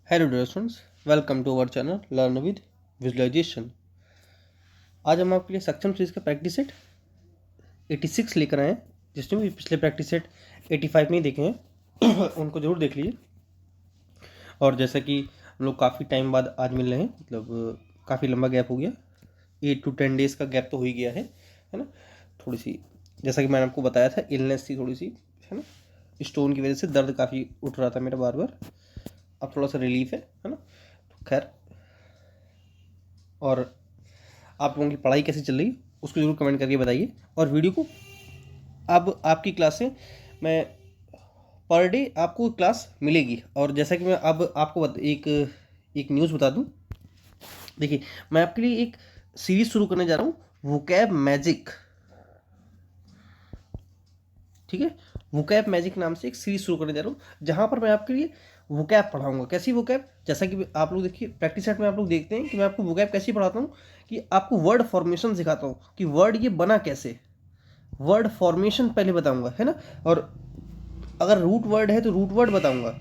Hello dear students, welcome to our channel learn with visualization. आज हम आपके लिए सक्षम सीरीज का प्रैक्टिस सेट 86 लेकर आए हैं। जिसने भी पिछले प्रैक्टिस सेट 85 नहीं देखे हैं उनको जरूर देख लीजिए। और जैसा कि हम लोग काफ़ी टाइम बाद आज मिल रहे हैं, मतलब काफ़ी लंबा गैप हो गया, 8 to 10 डेज़ का गैप तो हो ही गया है ना। थोड़ी सी, जैसा कि मैंने आपको बताया था, इलनेस थी थोड़ी सी, है ना। स्टोन की वजह से दर्द काफ़ी उठ रहा था मेरा बार बार। अब थोड़ा सा रिलीफ है ना। तो खैर, और आप लोगों की पढ़ाई कैसी चल रही है उसको जरूर कमेंट करके बताइए। और वीडियो को, अब आपकी क्लास से मैं पर डे आपको क्लास मिलेगी। और जैसा कि मैं अब आपको एक न्यूज़ बता दूं। देखिए, मैं आपके लिए एक सीरीज शुरू करने जा रहा हूँ, वोकैब मैजिक। ठीक है, वोकैब मैजिक नाम से एक सीरीज शुरू करने जा रहा हूँ, जहाँ पर मैं आपके लिए वोकैब पढ़ाऊंगा। कैसी वोकैब? जैसा कि आप लोग देखिए प्रैक्टिस सेट में आप लोग देखते हैं कि मैं आपको वोकैब कैसी पढ़ाता हूँ, कि आपको वर्ड फॉर्मेशन सिखाता हूँ कि वर्ड ये बना कैसे। वर्ड फॉर्मेशन पहले बताऊंगा, है ना। और अगर रूट वर्ड है तो रूट वर्ड बताऊंगा,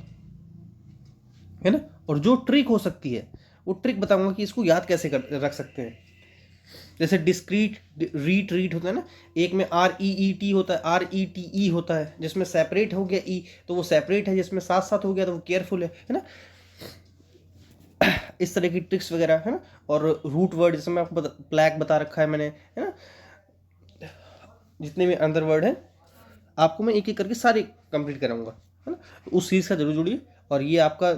है ना। और जो ट्रिक हो सकती है वो ट्रिक बताऊंगा कि इसको याद कैसे रख सकते हैं। जैसे डिस्क्रीट रीट रीट होता है ना, एक में आर ई ई टी होता है, आर ई टी ई होता है, जिसमें सेपरेट हो गया ई तो वो सेपरेट है, जिसमें साथ साथ हो गया तो वो केयरफुल है ना। इस तरह की ट्रिक्स वगैरह, है ना। और रूट वर्ड जैसे मैं आपको ब्लैक बता रखा है मैंने, है ना। जितने भी अंदर वर्ड है आपको मैं एक एक करके सारे कंप्लीट कराऊंगा, है ना। तो उस सीरीज का जरूर जुड़िए। और ये आपका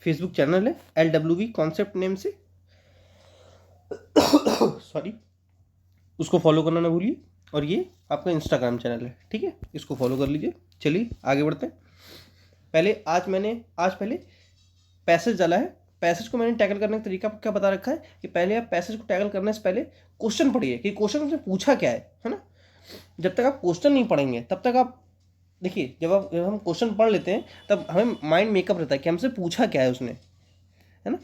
फेसबुक चैनल है LWV कॉन्सेप्ट नेम से, सॉरी, उसको फॉलो करना ना भूलिए। और ये आपका इंस्टाग्राम चैनल है, ठीक है, इसको फॉलो कर लीजिए। चलिए आगे बढ़ते हैं। आज पहले पैसेज डाला है। पैसेज को मैंने टैकल करने का तरीका क्या बता रखा है कि पहले आप पैसेज को टैकल करने से पहले क्वेश्चन पढ़िए कि क्वेश्चन हमसे पूछा क्या है ना। जब तक आप क्वेश्चन नहीं पढ़ेंगे तब तक आप देखिए, जब हम क्वेश्चन पढ़ लेते हैं तब हमें माइंड मेकअप रहता है कि हमसे पूछा क्या है उसने, है ना।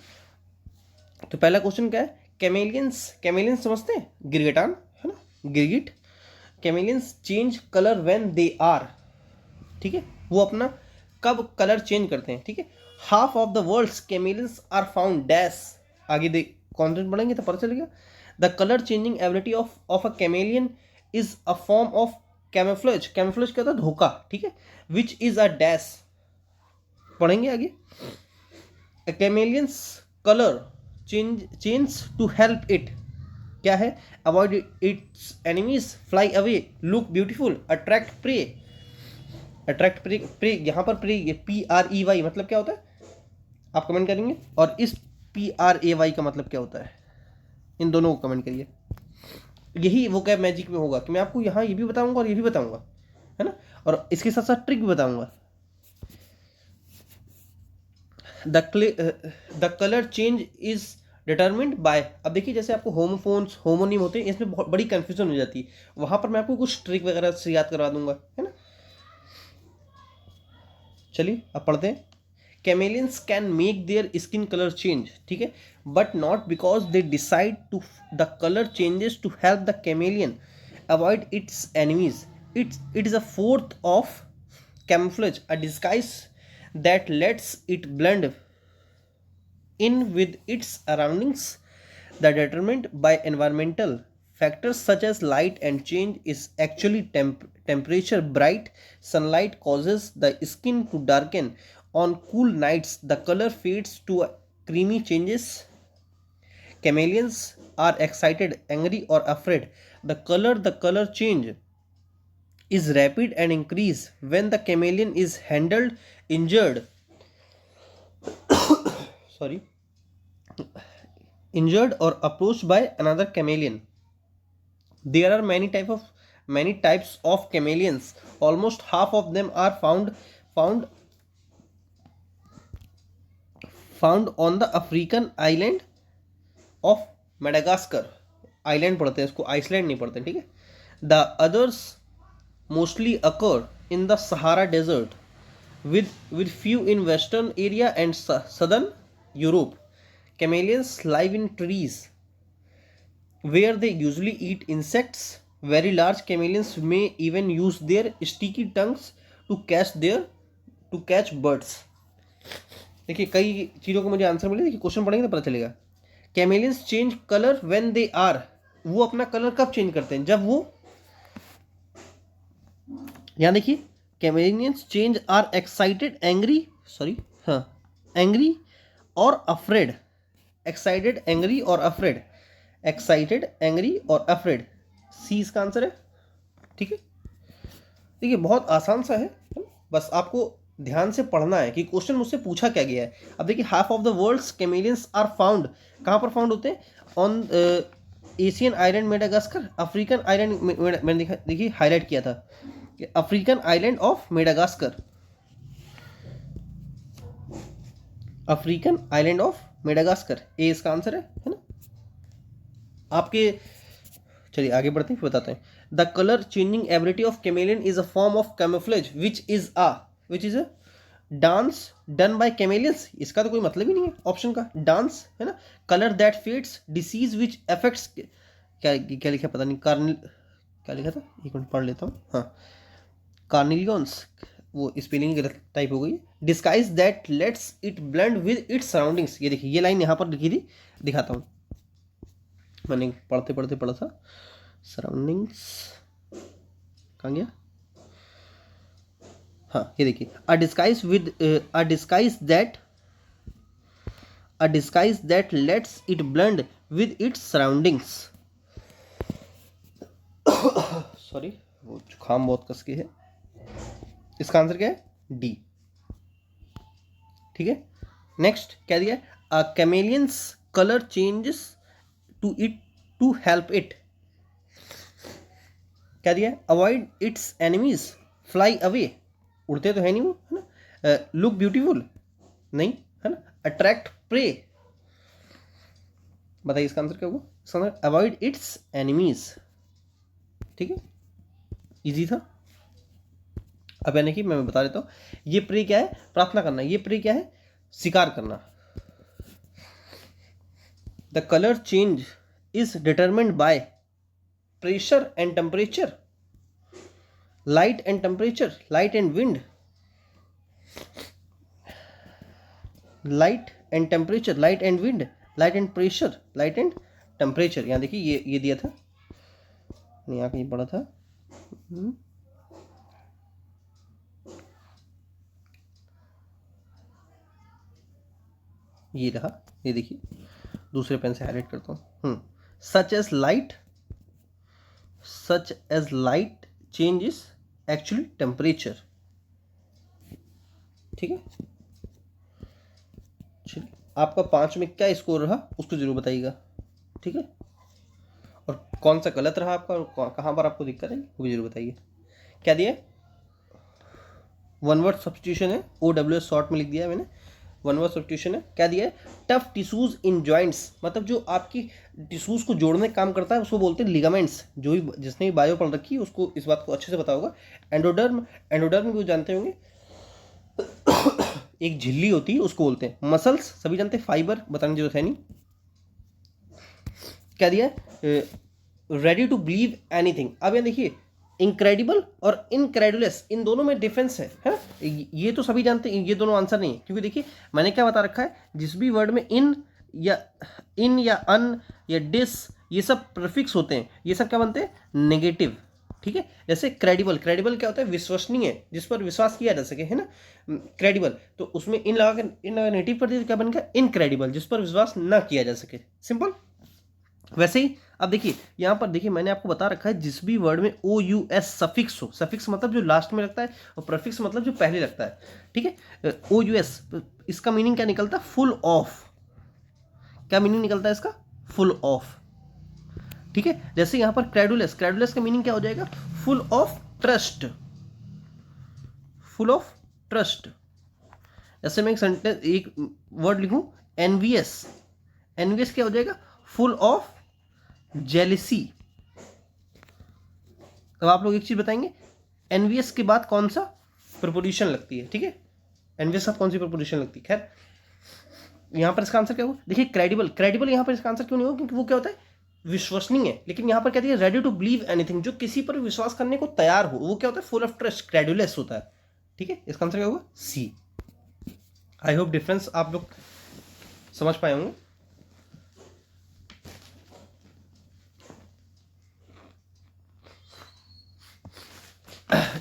तो पहला क्वेश्चन क्या है? कैमेलियंस, कैमेलियंस समझते हैं? गिरगिटान, है ना, गिरगिट। Chameleons change colour when they are, ठीक है, वो अपना कब कलर चेंज करते हैं, ठीक है। Half of the world's chameleons are found dash, आगे देख कॉन्टेंट पढ़ेंगे तो पता चलेगा। The colour changing ability of a chameleon is a form of camouflage. Camouflage क्या होता है? धोखा, ठीक है। विच इज अ डैश, पढ़ेंगे आगे। A chameleon's color change to help it, क्या है? Avoid its enemies, fly away, look beautiful, attract prey। Attract prey, prey यहाँ पर प्रे, ये PREY मतलब क्या होता है आप कमेंट करेंगे। और इस PRAY का मतलब क्या होता है, इन दोनों को कमेंट करिए। यही वो कैब मैजिक में होगा कि मैं आपको यहाँ ये भी बताऊंगा और ये भी बताऊंगा, है ना। और इसके साथ साथ ट्रिक भी बताऊंगा। The colour change is determined bye, अब देखिए जैसे आपको होमोफोन्स होमोनिम होते हैं, इसमें बहुत बड़ी कंफ्यूजन हो जाती है। वहां पर मैं आपको कुछ ट्रिक वगैरह से याद करवा दूंगा, है ना। चलिए अब पढ़ते हैं। Chameleons can make their skin colour change, ठीक है, but not because they decide to, the colour changes to help the chameleon avoid its enemies. It is a form of camouflage, a disguise that lets it blend in with its surroundings. The determined by environmental factors such as light and change is actually temperature. Bright sunlight causes the skin to darken. On cool nights, the color fades to creamy changes. Chameleons are excited, angry, or afraid. The color change is rapid and increase when the chameleon is handled, injured, sorry, injured or approached by another chameleon. There are many types of chameleons. Almost half of them are found found on the African island of Madagascar. Island पढ़ते हैं इसको, Iceland नहीं पढ़ते, ठीक है। The others mostly occur in the Sahara desert with few in western area and southern Europe. Chameleons live in trees where they usually eat insects. Very large chameleons may even use their sticky tongues to catch birds. देखिए कई चीज़ों के मुझे answer मिले, देखिए question पढ़ेंगे तो पता चलेगा। Chameleons change colour when they are, वो अपना कलर कब चेंज करते हैं, जब वो, यहाँ देखिए chameleons change are excited angry, sorry हाँ, एंग्री और अफ्रेड, एक्साइटेड एंग्री और अफ्रेड, एक्साइटेड एंग्री और अफ्रेड, सी इसका आंसर है। ठीक है, देखिए बहुत आसान सा है, बस आपको ध्यान से पढ़ना है कि क्वेश्चन मुझसे पूछा क्या गया है। अब देखिए half of the world's chameleons are found, कहाँ पर फाउंड होते हैं, on Asian island Madagascar, African island, मैंने देखिए हाईलाइट किया था कि African island of Madagascar, African island of Madagascar, A इसका आंसर है ना आपके। चलिए आगे बढ़ते हैं फिर बताते हैं। The colour changing ability of chameleon is a form of camouflage which is a dance done by chameleons, इसका तो कोई मतलब ही नहीं है ऑप्शन का, डांस है ना। Colour that fades, disease which affects, क्या क्या लिखा पता नहीं, क्या लिखा था, एक मिनट पढ़ लेता हूँ, हाँ कार्निलियंस, वो स्पेलिंग गलत टाइप हो गई। Disguise that lets it blend with its surroundings, ये देखिए ये लाइन यहाँ पर लिखी थी, दिखाता हूँ, मैंने पढ़ते पढ़ते पढ़ा था, सराउंडिंग्स कहाँ गया, हाँ ये देखिए, a disguise that lets it blend with its surroundings, sorry वो जुकाम बहुत कस के है, इसका आंसर क्या है, डी। ठीक है, नेक्स्ट क्या दिया है, a chameleon's colour changes to help it, क्या दिया है, avoid its enemies, fly away, उड़ते तो है नहीं वो, है ना, लुक ब्यूटीफुल, नहीं है ना, अट्रैक्ट प्रे, बताइए इसका आंसर क्या होगा, इसका आंसर अवॉइड इट्स एनिमीज। ठीक है, इजी था। अब यानी कि मैं बता देता हूँ, ये प्रे क्या है, प्रार्थना करना, ये प्रे क्या है, शिकार करना। The colour change is determined by pressure and temperature, light and temperature, light and wind, light and temperature, light and wind, light and pressure, light and temperature. यहाँ देखिए ये दिया था, यहाँ कहीं पढ़ा था, ये रहा, ये देखिए दूसरे पेन से हाईलाइट करता हूँ, such as light changes actually temperature. ठीक है, चलिए आपका 5 में क्या स्कोर रहा उसको जरूर बताइएगा। ठीक है, और कौन सा गलत रहा आपका और कहाँ पर आपको दिक्कत है वो भी जरूर बताइए। क्या दिया, वन वर्ड सब्स्टिट्यूशन है, OWS शॉर्ट में लिख दिया है मैंने, वन वर्ड सब्स्टिट्यूशन है। क्या दिया है, टफ टिश्यूज इन जॉइंट्स, मतलब जो आपकी टिश्यूज को जोड़ने का काम करता है उसको बोलते हैं लिगामेंट्स। जो भी जिसने भी बायो पढ़ रखी है उसको इस बात को अच्छे से पता होगा। एंडोडर्म भी जानते होंगे, एक झिल्ली होती है उसको बोलते हैं। मसल्स सभी जानते हैं, फाइबर बताने की जरूरत है नहीं। क्या दिया है, रेडी टू बिलीव एनीथिंग। अब यहाँ देखिए इनक्रेडिबल और इनक्रेडुलस, इन दोनों में डिफरेंस है, ये तो सभी जानते हैं, ये दोनों आंसर नहीं है, क्योंकि देखिए मैंने क्या बता रखा है, जिस भी वर्ड में इन या अन या डिस ये सब प्रीफिक्स होते हैं, ये सब क्या बनते हैं, नेगेटिव। ठीक है, जैसे क्रेडिबल क्या होता है, विश्वसनीय, जिस पर विश्वास किया जा सके, है ना, क्रेडिबल, तो उसमें इन लगा के इन नेगेटिव कर दिया, क्या बन गया, इनक्रेडिबल, जिस पर विश्वास ना किया जा सके, सिंपल। वैसे ही अब देखिए यहाँ पर देखिए मैंने आपको बता रखा है, जिस भी वर्ड में OUS सफिक्स हो, सफिक्स मतलब जो लास्ट में लगता है और प्रीफिक्स मतलब जो पहले लगता है। ठीक है, OUS इसका मीनिंग क्या निकलता है, फुल ऑफ। क्या मीनिंग निकलता है इसका, फुल ऑफ। ठीक है, जैसे यहाँ पर क्रेडुलस का मीनिंग क्या हो जाएगा, full of trust, full of trust. जैसे मैं एक सेंटेंस एक वर्ड लिखूं, एनवियस क्या हो जाएगा, फुल ऑफ जेलिसी। अब आप लोग एक चीज बताएंगे, एनवियस के बाद कौन सा प्रपोजिशन लगती है। ठीक है, एनवियस के साथ कौन सी प्रपोजिशन लगती है। खैर यहां पर इसका आंसर क्या होगा, देखिए क्रेडिबल यहां पर इसका आंसर क्यों नहीं होगा, क्योंकि वो क्या होता है, विश्वसनीय है। लेकिन यहां पर क्या दिया, रेडी टू बिलीव एनीथिंग, जो किसी पर विश्वास करने को तैयार हो, वो क्या होता है, फुल ऑफ ट्रस्ट, क्रेडुलस होता है। ठीक है, इसका आंसर क्या होगा, सी। आई होप डिफरेंस आप लोग समझ पाए होंगे।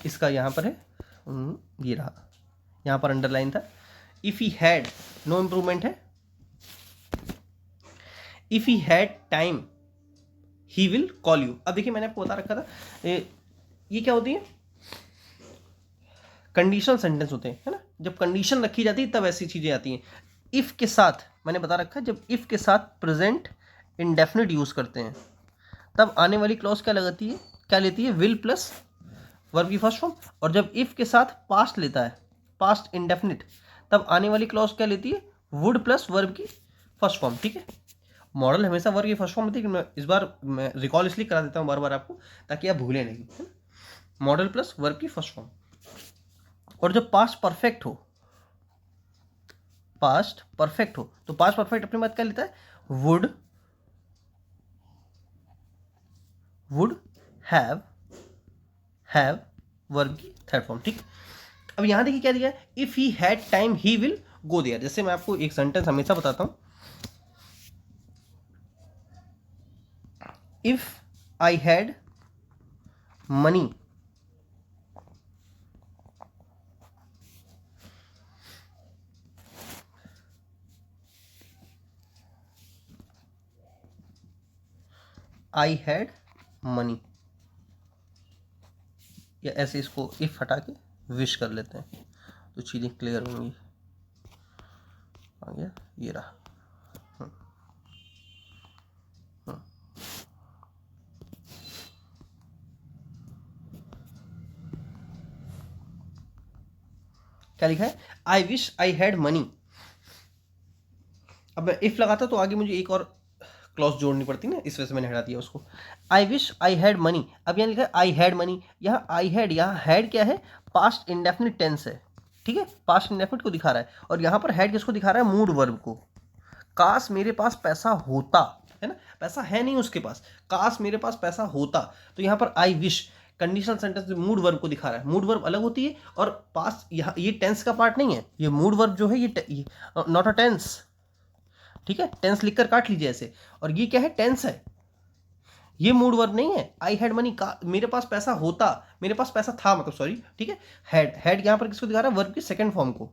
इसका यहाँ पर है, ये रहा, यहाँ पर अंडरलाइन था। If he had, no improvement है। If he had time he will call you. अब देखिए मैंने आपको बता रखा था, ये क्या होती है, कंडीशनल सेंटेंस होते हैं, है ना। जब कंडीशन रखी जाती है तब ऐसी चीजें आती हैं। इफ के साथ मैंने बता रखा है, जब इफ के साथ प्रेजेंट इंडेफिनिट यूज करते हैं तब आने वाली क्लॉज क्या लगाती है, क्या लेती है, विल प्लस वर्ब की फर्स्ट फॉर्म। और जब इफ के साथ पास्ट लेता है, पास्ट इंडेफिनिट, तब आने वाली क्लॉज क्या लेती है, वुड प्लस वर्ब की फर्स्ट फॉर्म। ठीक है, मॉडल हमेशा वर्ब की फर्स्ट फॉर्म होती है, मैं इस बार मैं रिकॉल इसलिए करा देता हूँ बार बार आपको, ताकि आप भूलें नहीं, है ना। मॉडल प्लस वर्ब की फर्स्ट फॉर्म। और जब पास्ट परफेक्ट हो, पास्ट परफेक्ट हो, तो पास्ट परफेक्ट अपने बात क्या लेता है, वुड, वुड हैव वर्ब की थर्ड फॉर्म। ठीक, अब यहां देखिए क्या दिया है, if he had time he will go there. जैसे मैं आपको एक सेंटेंस हमेशा बताता हूं, if I had money I had money, या ऐसे इसको इफ हटा के विश कर लेते हैं तो चीज़ें क्लियर होंगी। आ गया, ये रहा। क्या लिखा है, I wish I had money. अब मैं इफ लगाता तो आगे मुझे एक और क्लॉज जोड़नी पड़ती ना, इस वजह से मैंने हटा दिया उसको। I wish I had money, अब यहाँ लिखा है आई हैड मनी, यहाँ आई हैड, यहाँ हैड क्या है, पास्ट इंडेफिनिट टेंस है। ठीक है, पास्ट इंडेफिनिट को दिखा रहा है, और यहाँ पर हैड किसको दिखा रहा है, मूड वर्ब को। काश मेरे पास पैसा होता, है ना, पैसा है नहीं उसके पास, काश मेरे पास पैसा होता। तो यहाँ पर I wish conditional sentence mood verb को दिखा रहा है। मूड वर्ब अलग होती है, और पास यहाँ ये टेंस का पार्ट नहीं है, ये मूड वर्ब जो है ये नॉट अ टेंस। ठीक है, टेंस लिखकर काट लीजिए ऐसे, और ये क्या है, टेंस है, ये मूड वर्ब नहीं है। आई हैड मनी, का मेरे पास पैसा होता, मेरे पास पैसा था मतलब, सॉरी। ठीक है, हैड, हैड यहाँ पर किसको दिखा रहा है, वर्ब की सेकंड फॉर्म को।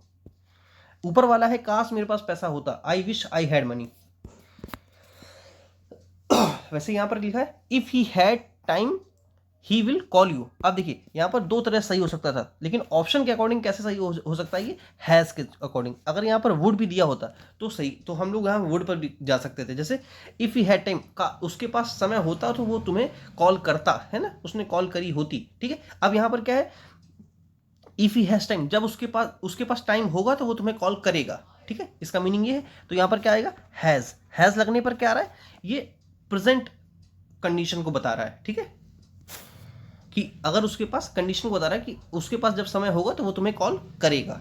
ऊपर वाला है काश मेरे पास पैसा होता, I wish I had money. वैसे यहां पर लिखा है if he had time he will call you. अब देखिए यहां पर दो तरह सही हो सकता था, लेकिन ऑप्शन के अकॉर्डिंग कैसे सही हो सकता है, ये हैज के अकॉर्डिंग। अगर यहां पर वुड भी दिया होता तो सही, तो हम लोग यहां वुड पर भी जा सकते थे। जैसे इफ ही हैड टाइम का उसके पास समय होता तो वो तुम्हें कॉल करता, है ना, उसने कॉल करी होती। ठीक है, अब यहां पर क्या है, इफ ही हैज टाइम, जब उसके पास टाइम होगा तो वो तुम्हें कॉल करेगा। ठीक है, इसका मीनिंग ये है। तो यहां पर क्या आएगा, हैज लगने पर क्या आ रहा है, ये प्रेजेंट कंडीशन को बता रहा है। ठीक है, कि अगर उसके पास, कंडीशन को बता रहा है कि उसके पास जब समय होगा तो वो तुम्हें कॉल करेगा।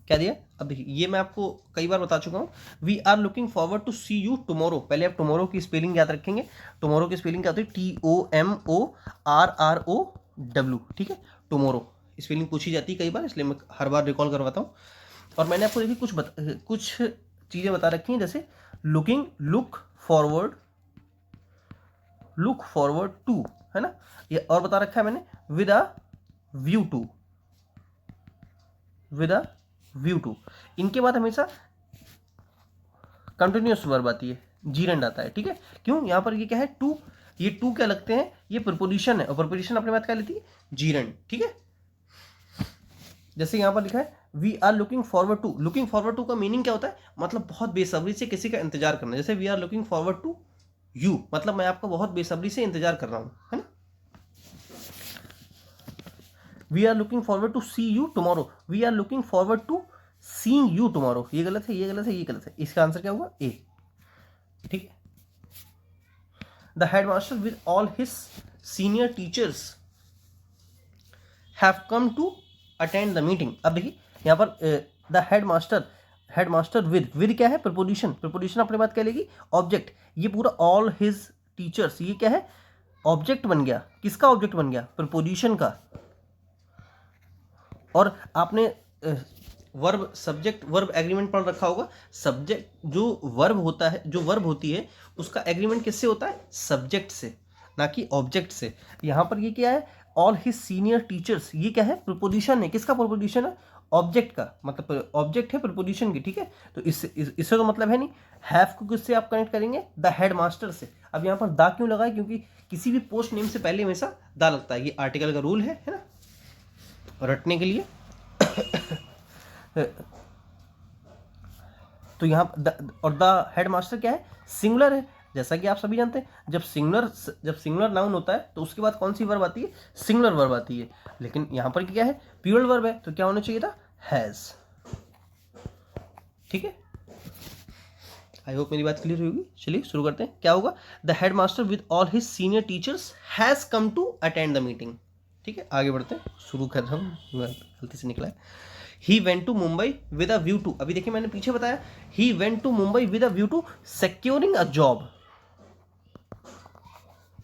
क्या दिया, अब देखिए ये मैं आपको कई बार बता चुका हूं, we are looking forward to see you tomorrow. पहले आप टुमारो की स्पेलिंग याद रखेंगे। टुमारो की स्पेलिंग क्या होती है, TOMORROW। ठीक है, टुमारो स्पेलिंग पूछी जाती है कई बार, इसलिए मैं हर बार रिकॉल करवाता हूँ। और मैंने आपको देखिए कुछ चीज़ें बता रखी हैं, जैसे लुकिंग, लुक फॉरवर्ड टू, है ना, ये और बता रखा है मैंने, विद अ व्यू टू। इनके बाद हमेशा कंटिन्यूअस वर्ब आती है, जीरेंड आता है। ठीक है, क्यों, यहां पर ये क्या है, टू, ये टू क्या लगते हैं, ये प्रीपोजिशन है, और प्रीपोजिशन अपने बात क्या लेती है, जीरेंड। ठीक है, जैसे यहां पर लिखा है we are looking forward to. Looking forward to का मीनिंग क्या होता है, मतलब बहुत बेसब्री से किसी का इंतजार करना। जैसे we are looking forward to you, मतलब मैं आपका बहुत बेसब्री से इंतजार कर रहा हूं, है ना। We are looking forward to see you tomorrow, we are looking forward to seeing you tomorrow. ये गलत है, ये गलत है, ये गलत है, इसका आंसर क्या होगा, ए। ठीक है, the headmaster with all his senior teachers have come to attend the meeting. अब देखिए यहाँ पर द हेडमास्टर विद क्या है, प्रपोजिशन अपने बात क्या लेगी, ऑब्जेक्ट। ये पूरा ऑल हिज टीचर्स, ये क्या है, ऑब्जेक्ट बन गया। किसका ऑब्जेक्ट बन गया, प्रपोजिशन का। और आपने वर्ब सब्जेक्ट वर्ब एग्रीमेंट पढ़ रखा होगा। सब्जेक्ट जो वर्ब होता है, जो वर्ब होती है, उसका एग्रीमेंट किससे होता है? सब्जेक्ट से, ना कि ऑब्जेक्ट से। यहाँ पर ये क्या है? ऑल हिज सीनियर टीचर्स, ये क्या है? प्रीपोजिशन है। किसका प्रीपोजिशन है? ऑब्जेक्ट का, मतलब ऑब्जेक्ट है प्रीपोजिशन की, ठीक है। तो इससे तो मतलब है नहीं। हैव को किससे आप कनेक्ट करेंगे? द हेड मास्टर से। अब यहाँ पर दा क्यों लगा है? क्योंकि किसी भी पोस्ट नेम से पहले हमेशा दा लगता है। ये आर्टिकल का रूल है ना, रटने के लिए। तो यहाँ और द हेड मास्टर क्या है? सिंगुलर है। जैसा कि आप सभी जानते हैं, जब सिंगुलर नाउन होता है तो उसके बाद कौन सी वर्ब आती है? सिंगुलर वर्ब आती है। लेकिन यहाँ पर क्या है? प्लूरल वर्ब है, तो क्या होना चाहिए था? हैज। ठीक है, आई होप मेरी बात क्लियर होगी। चलिए शुरू करते हैं। क्या होगा? The head master with all his senior teachers has come to attend the meeting. ठीक है, आगे बढ़ते हैं। शुरू कर रहा हूँ, गलती से निकला है। He went to Mumbai with a view to, अभी देखिए मैंने पीछे बताया, he went to Mumbai with a view to securing a job।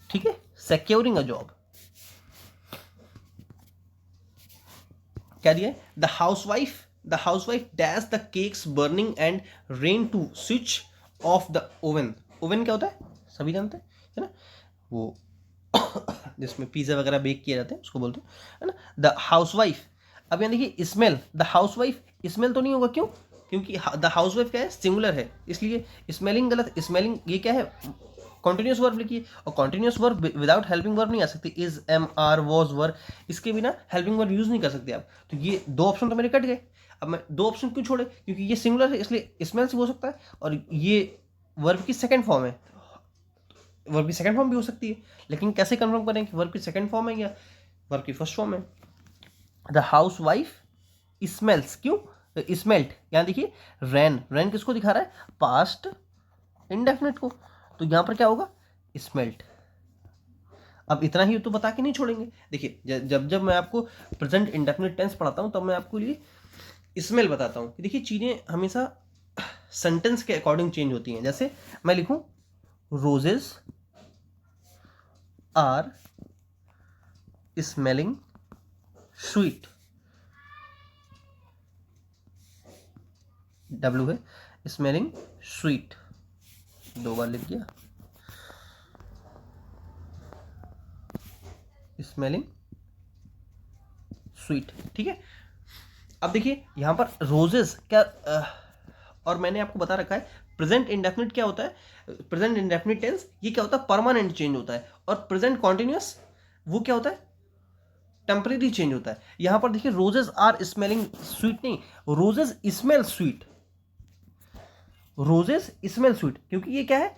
ठीक है, securing a job। क्या दिया है? The housewife dash the cakes burning and ran to switch off the oven। Oven क्या होता है? सभी जानते हैं, है ना, वो जिसमें पिज्जा वगैरह बेक किए जाते हैं उसको बोलते हैं, है ना। द हाउसवाइफ, अब यहाँ देखिए स्मेल, द हाउसवाइफ स्मेल तो नहीं होगा, क्यों? क्योंकि द हाउसवाइफ क्या है? सिंगुलर है, इसलिए स्मेलिंग गलत। स्मेलिंग ये क्या है? कॉन्टिन्यूस वर्ब लिखिए, और continuous verb without helping verb नहीं आ सकती। इज, एम, आर, वॉज, वर, इसके बिना हेल्पिंग वर्ब यूज नहीं कर सकते आप। तो ये दो ऑप्शन तो मेरे कट गए। अब मैं दो ऑप्शन क्यों छोड़े? क्योंकि ये सिंगुलर है, इसलिए स्मेल से हो सकता है, और ये वर्ब की सेकंड फॉर्म है, वर्ब की सेकंड फॉर्म भी हो सकती है। लेकिन कैसे कंफर्म करें कि वर्ब की सेकंड फॉर्म है या वर्ब की फर्स्ट फॉर्म है? द हाउस वाइफ स्मेल्स, क्यों? स्मेल्ट, यहाँ देखिए रैन किसको दिखा रहा है? पास्ट इंडेफिनिट को। तो यहाँ पर क्या होगा? स्मेल्ट। अब इतना ही तो बता के नहीं छोड़ेंगे। देखिए जब मैं आपको प्रेजेंट इंडेफिनिट टेंस पढ़ाता हूँ तब मैं आपको लिए स्मेल बताता हूँ कि देखिए चीज़ें हमेशा सेंटेंस के अकॉर्डिंग चेंज होती हैं। जैसे मैं लिखूँ roses are smelling sweet, W है, स्मेलिंग स्वीट, दो बार लिख दिया, स्मेलिंग स्वीट। ठीक है, अब देखिए यहां पर रोजेस क्या और मैंने आपको बता रखा है प्रेजेंट इंडेफिनिट क्या होता है? प्रेजेंट इंडेफिनिट टेंस ये क्या होता है? परमानेंट चेंज होता है। और प्रेजेंट कॉन्टिन्यूअस वो क्या होता है? टेम्परेरी चेंज होता है। यहां पर देखिए रोजेस आर स्मेलिंग स्वीट नहीं, roses smell sweet, roses smell sweet, क्योंकि ये क्या है?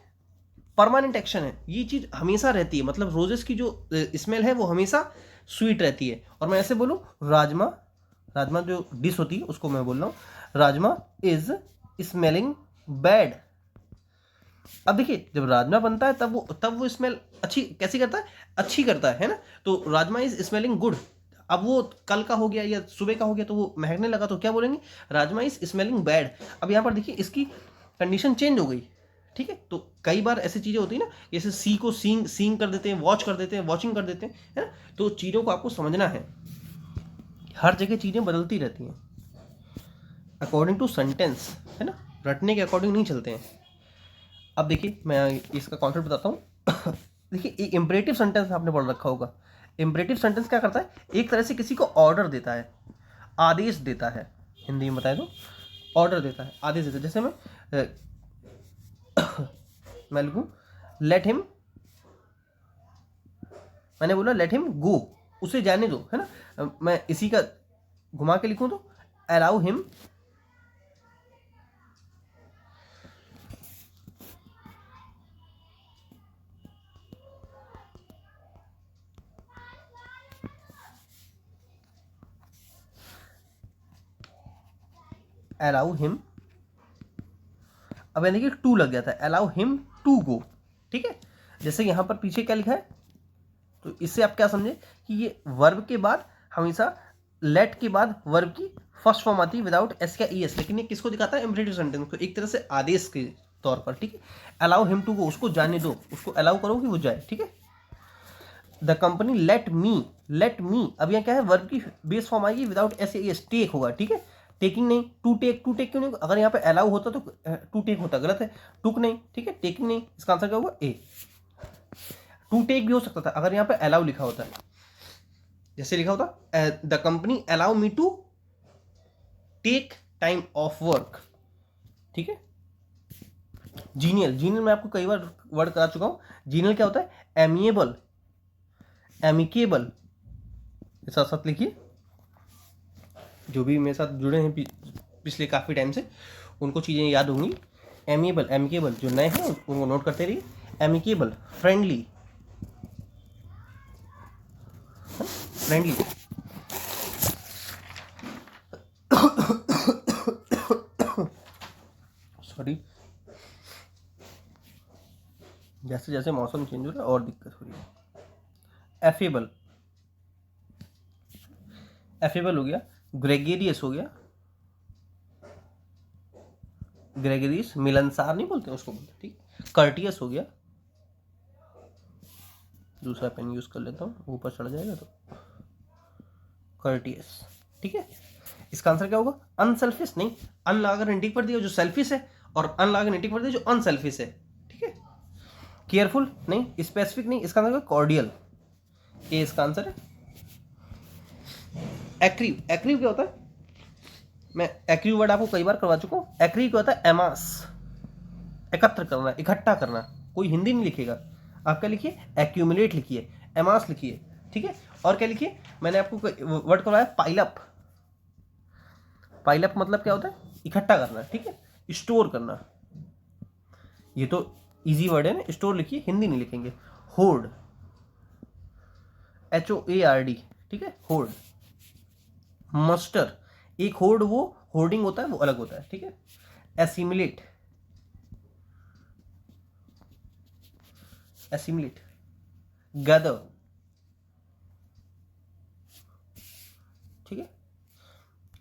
परमानेंट एक्शन है, ये चीज हमेशा रहती है। मतलब रोजेस की जो स्मेल है वो हमेशा स्वीट रहती है। और मैं ऐसे बोलूं राजमा जो डिश होती है उसको मैं बोल रहा हूं राजमा इज स्मेलिंग बैड। अब देखिए जब राजमा बनता है तब वो स्मेल अच्छी कैसी करता है? अच्छी करता है ना। तो राजमा इज स्मेलिंग गुड। अब वो कल का हो गया या सुबह का हो गया तो वो महकने लगा, तो क्या बोलेंगे? Rajma is smelling bad. अब यहाँ पर देखिए इसकी कंडीशन चेंज हो गई। ठीक है, तो कई बार ऐसी चीज़ें होती है ना, जैसे सी को सींग कर देते हैं, वॉच कर देते हैं, वॉचिंग कर देते हैं, है ना। तो चीज़ों को आपको समझना है, हर जगह चीज़ें बदलती रहती हैं अकॉर्डिंग टू सेंटेंस, है ना, रटने के अकॉर्डिंग नहीं चलते हैं। अब देखिए मैं इसका कॉन्सेप्ट बताता हूँ। देखिए एक इम्परेटिव सेंटेंस आपने पढ़ रखा होगा। इम्परेटिव सेंटेंस क्या करता है? एक तरह से किसी को ऑर्डर देता है, आदेश देता है। हिंदी में बताए तो ऑर्डर देता है, आदेश देता है। जैसे मैं लिखूं लेट हिम, मैंने बोला लेट हिम गो, उसे जाने दो, है ना। मैं इसी का घुमा के लिखूं तो अलाउ हिम अब यानी कि टू लग गया था, अलाउ हिम टू गो। ठीक है, जैसे यहां पर पीछे क्या लिखा है, तो इससे आप क्या समझे कि ये वर्ब के बाद हमेशा लेट के बाद वर्ब की फर्स्ट फॉर्म आती है विदाउट एस या ई एस। लेकिन ये किसको दिखाता है? इम्परेटिव सेंटेंस को, एक तरह से आदेश के तौर पर। ठीक है, अलाउ हिम टू गो, उसको जाने दो, उसको अलाउ करो कि वो जाए। ठीक है, द कंपनी लेट मी, अब यहाँ क्या है, वर्ब की बेस फॉर्म आएगी विदाउट एस, टेक होगा, ठीक है, टेकिंग नहीं, टू टेक क्यों नहीं, अगर यहाँ पे अलाउ होता तो टू टेक होता, गलत है, टुक नहीं, ठीक है, टेकिंग नहीं, इसका आंसर क्या होगा ए। टू टेक भी हो सकता था अगर यहाँ पे अलाउ लिखा होता है, जैसे लिखा होता the company allow me to take time off work, ठीक है। जीनियल मैं आपको कई बार वर्ड करा चुका हूं, जीनियल क्या होता है, एमिएबल, एमिकेबल, साथ साथ लिखिए, जो भी मेरे साथ जुड़े हैं पिछले काफ़ी टाइम से उनको चीज़ें याद होंगी। एमिकेबल, जो नए हैं उनको नोट करते रहिए। एमिकेबल, फ्रेंडली, सॉरी, जैसे जैसे मौसम चेंज हो रहा है और दिक्कत हो रही है। एफेबल हो गया, ग्रेगेरियस हो गया, ग्रेगरियस मिलनसार नहीं बोलते उसको बोलते, ठीक। कर्टियस हो गया, दूसरा पेन यूज कर लेता हूँ ऊपर चढ़ जाएगा तो, कर्टियस, ठीक है। इसका आंसर क्या होगा, अनसेल्फिश नहीं, अन लगा नेटिव पर दिया जो सेल्फिश है, और अन लगा नेटिव पर दिया जो अनसेल्फिश है, ठीक है। केयरफुल नहीं, स्पेसिफिक नहीं, इसका आंसर कॉर्डियल, ये इसका आंसर है। एक्रीव क्या होता है, मैं एक्रीव वर्ड आपको कई बार करवा चुका हूँ। एक्रीव क्या होता है, एमास, एकत्र करना, इकट्ठा करना, कोई हिंदी नहीं लिखेगा, आप क्या लिखिए, एक्यूमुलेट लिखिए, एमास लिखिए, ठीक है। और क्या लिखिए, मैंने आपको वर्ड करवाया पाइलअप, पाइलअप मतलब क्या होता है, इकट्ठा करना, ठीक है, स्टोर करना, ये तो इजी वर्ड है ना, स्टोर लिखिए, हिंदी नहीं लिखेंगे। होर्ड, HOARD, ठीक है, होर्ड। मस्टर, एक होर्ड वो होर्डिंग होता है वो अलग होता है, ठीक है। एसिमिलेट, गैदर, ठीक है,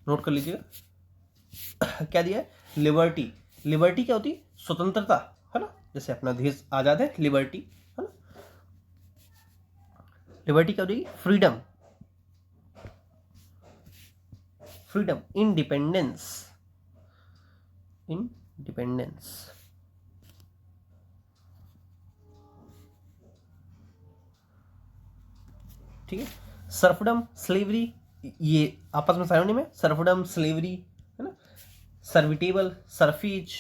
नोट कर लीजिएगा। क्या दिया है, लिबर्टी क्या होती है, स्वतंत्रता, है ना, जैसे अपना देश आजाद है, लिबर्टी, है ना। लिबर्टी क्या होती है, फ्रीडम, इंडिपेंडेंस, ठीक है। सर्फडम, स्लेवरी, ये आपस में साइनोनिम है, सर्फडम, स्लेवरी, है ना। सर्विटेबल, सर्फिज,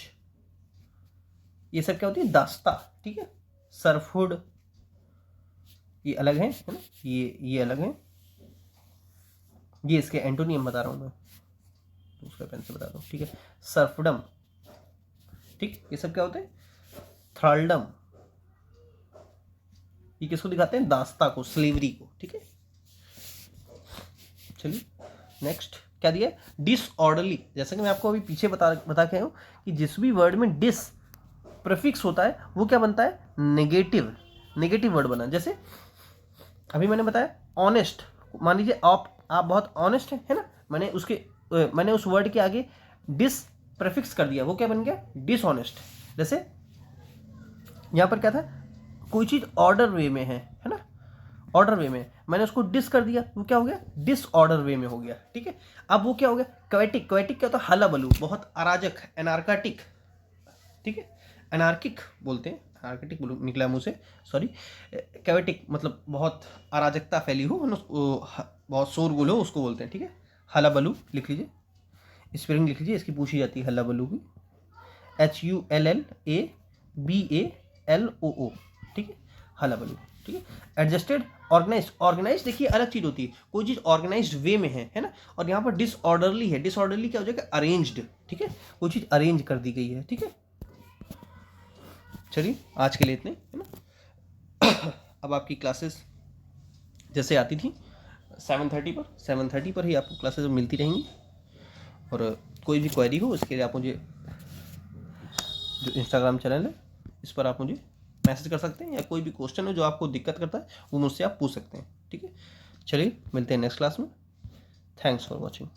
ये सब क्या होती है, दास्ता, ठीक है। सर्फहुड, ये अलग है ना, ये अलग है, ये इसके एंटोनियम बता रहा हूं मैं, दूसरे पेन से बता दूं, ठीक है। सर्फडम, ठीक, ये सब क्या होते हैं, थ्राल्डम, ये किसको दिखाते हैं, दास्ता को, स्लेवरी को, ठीक है। चलिए नेक्स्ट क्या दिया है, डिसऑर्डरली, जैसा कि मैं आपको अभी पीछे बता के आया हूं कि जिस भी वर्ड में डिस प्रीफिक्स होता है वो क्या बनता है, नेगेटिव वर्ड बना। जैसे अभी मैंने बताया ऑनेस्ट, मान लीजिए आप बहुत ऑनेस्ट है ना, मैंने उस वर्ड के आगे डिस प्रीफिक्स कर दिया, वो क्या बन गया, डिसऑनेस्ट। जैसे यहां पर क्या था, कोई चीज ऑर्डर वे में है ना, ऑर्डर वे में, मैंने उसको डिस कर दिया, वो क्या हो गया, डिसऑर्डर वे में हो गया, ठीक है। अब वो क्या हो गया, क्वेटिक क्या होता है, हला बलू, बहुत अराजक, एनार्काटिक, ठीक है, एनार्किक बोलते हैं, एनार्किटिक निकला मुंह से, सॉरी। क्वेटिक मतलब बहुत अराजकता फैली हो, बहुत शोरगुल हो, उसको बोलते हैं, ठीक है। हला बलू लिख लीजिए, स्पेलिंग लिख लीजिए, इसकी पूछी जाती है हल्ला बलू की, HULLABALOO, ठीक है, हल्ला बलू, ठीक है। एडजस्टेड, ऑर्गेनाइज देखिए अलग चीज होती है, कोई चीज ऑर्गेनाइज्ड वे में है ना, और यहाँ पर डिसऑर्डरली है, डिसऑर्डरली क्या हो जाएगा, अरेंज्ड, ठीक है, कोई चीज अरेंज कर दी गई है, ठीक है। चलिए आज के लिए इतने, है ना। अब आपकी क्लासेस जैसे आती थी 7:30 पर ही आपको क्लासेस मिलती रहेंगी, और कोई भी क्वेरी हो उसके लिए आप मुझे, जो इंस्टाग्राम चैनल है इस पर आप मुझे मैसेज कर सकते हैं, या कोई भी क्वेश्चन हो जो आपको दिक्कत करता है वो मुझसे आप पूछ सकते हैं, ठीक है। चलिए मिलते हैं नेक्स्ट क्लास में, थैंक्स फॉर वॉचिंग।